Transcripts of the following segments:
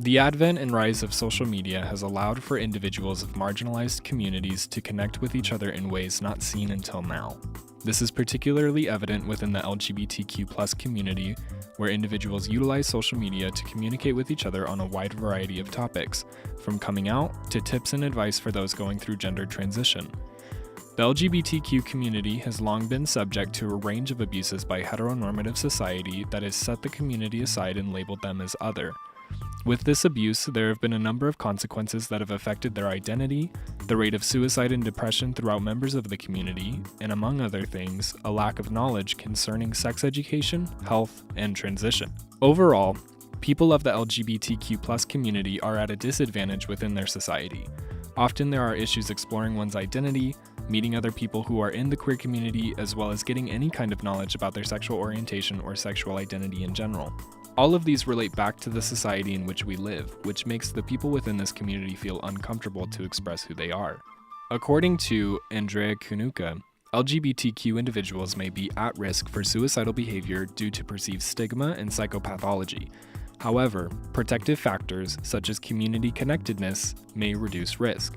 The advent and rise of social media has allowed for individuals of marginalized communities to connect with each other in ways not seen until now. This is particularly evident within the LGBTQ+ community, where individuals utilize social media to communicate with each other on a wide variety of topics, from coming out to tips and advice for those going through gender transition. The LGBTQ community has long been subject to a range of abuses by heteronormative society that has set the community aside and labeled them as other. With this abuse, there have been a number of consequences that have affected their identity, the rate of suicide and depression throughout members of the community, and among other things, a lack of knowledge concerning sex education, health, and transition. Overall, people of the LGBTQ+ community are at a disadvantage within their society. Often there are issues exploring one's identity, meeting other people who are in the queer community, as well as getting any kind of knowledge about their sexual orientation or sexual identity in general. All of these relate back to the society in which we live, which makes the people within this community feel uncomfortable to express who they are. According to Andrea Kunuka, LGBTQ individuals may be at risk for suicidal behavior due to perceived stigma and psychopathology. However, protective factors such as community connectedness may reduce risk.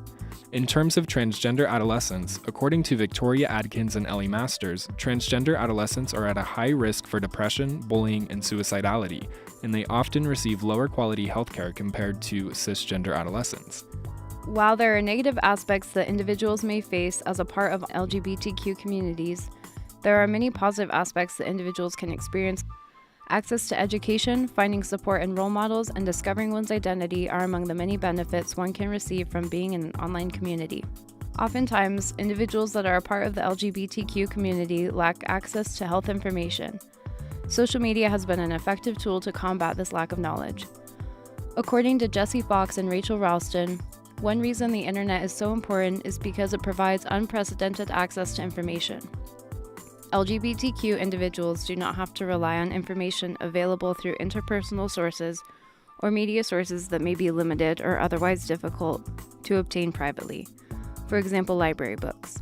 In terms of transgender adolescents, according to Victoria Adkins and Ellie Masters, transgender adolescents are at a high risk for depression, bullying, and suicidality, and they often receive lower quality healthcare compared to cisgender adolescents. While there are negative aspects that individuals may face as a part of LGBTQ communities, there are many positive aspects that individuals can experience. Access to education, finding support and role models, and discovering one's identity are among the many benefits one can receive from being in an online community. Oftentimes, individuals that are a part of the LGBTQ community lack access to health information. Social media has been an effective tool to combat this lack of knowledge. According to Jessie Fox and Rachel Ralston, one reason the internet is so important is because it provides unprecedented access to information. LGBTQ individuals do not have to rely on information available through interpersonal sources or media sources that may be limited or otherwise difficult to obtain privately, for example, library books.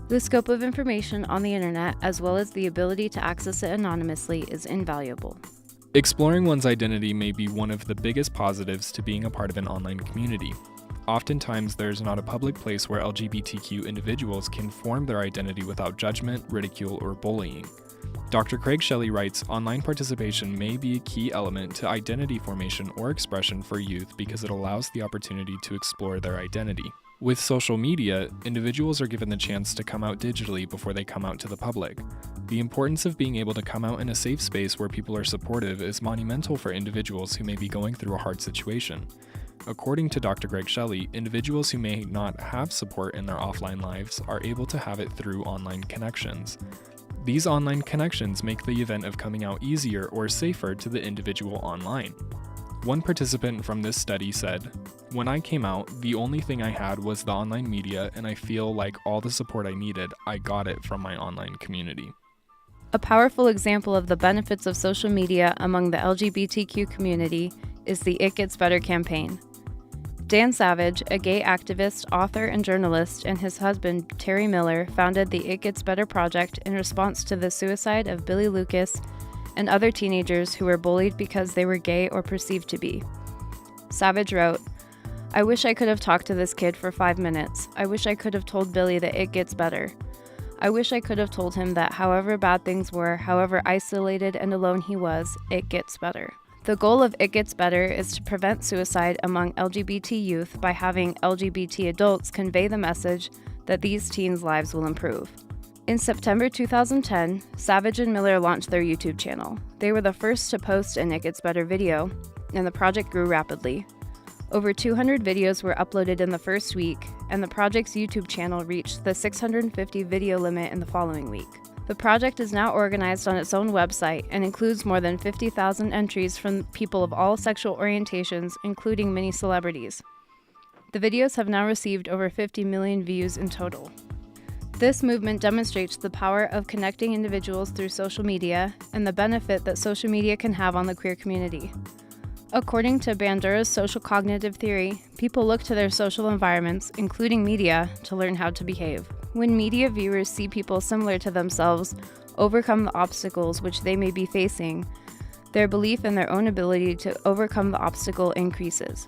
The scope of information on the internet, as well as the ability to access it anonymously, is invaluable. Exploring one's identity may be one of the biggest positives to being a part of an online community. Oftentimes, there is not a public place where LGBTQ individuals can form their identity without judgment, ridicule, or bullying. Dr. Craig Shelley writes, online participation may be a key element to identity formation or expression for youth because it allows the opportunity to explore their identity. With social media, individuals are given the chance to come out digitally before they come out to the public. The importance of being able to come out in a safe space where people are supportive is monumental for individuals who may be going through a hard situation. According to Dr. Greg Shelley, individuals who may not have support in their offline lives are able to have it through online connections. These online connections make the event of coming out easier or safer to the individual online. One participant from this study said, "When I came out, the only thing I had was the online media, and I feel like all the support I needed, I got it from my online community." A powerful example of the benefits of social media among the LGBTQ community is the It Gets Better campaign. Dan Savage, a gay activist, author, and journalist, and his husband, Terry Miller, founded the It Gets Better project in response to the suicide of Billy Lucas and other teenagers who were bullied because they were gay or perceived to be. Savage wrote, "I wish I could have talked to this kid for 5 minutes. I wish I could have told Billy that it gets better. I wish I could have told him that however bad things were, however isolated and alone he was, it gets better." The goal of It Gets Better is to prevent suicide among LGBT youth by having LGBT adults convey the message that these teens' lives will improve. In September 2010, Savage and Miller launched their YouTube channel. They were the first to post an It Gets Better video, and the project grew rapidly. Over 200 videos were uploaded in the first week, and the project's YouTube channel reached the 650 video limit in the following week. The project is now organized on its own website and includes more than 50,000 entries from people of all sexual orientations, including many celebrities. The videos have now received over 50 million views in total. This movement demonstrates the power of connecting individuals through social media and the benefit that social media can have on the queer community. According to Bandura's social cognitive theory, people look to their social environments, including media, to learn how to behave. When media viewers see people similar to themselves overcome the obstacles which they may be facing, Their belief in their own ability to overcome the obstacle increases.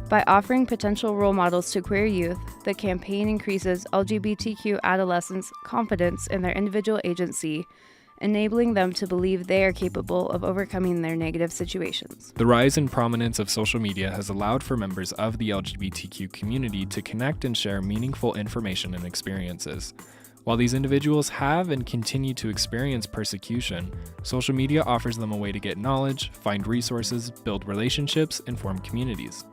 By offering potential role models to queer youth, the campaign increases LGBTQ adolescents' confidence in their individual agency, enabling them to believe they are capable of overcoming their negative situations. The rise in prominence of social media has allowed for members of the LGBTQ community to connect and share meaningful information and experiences. While these individuals have and continue to experience persecution, social media offers them a way to get knowledge, find resources, build relationships, and form communities.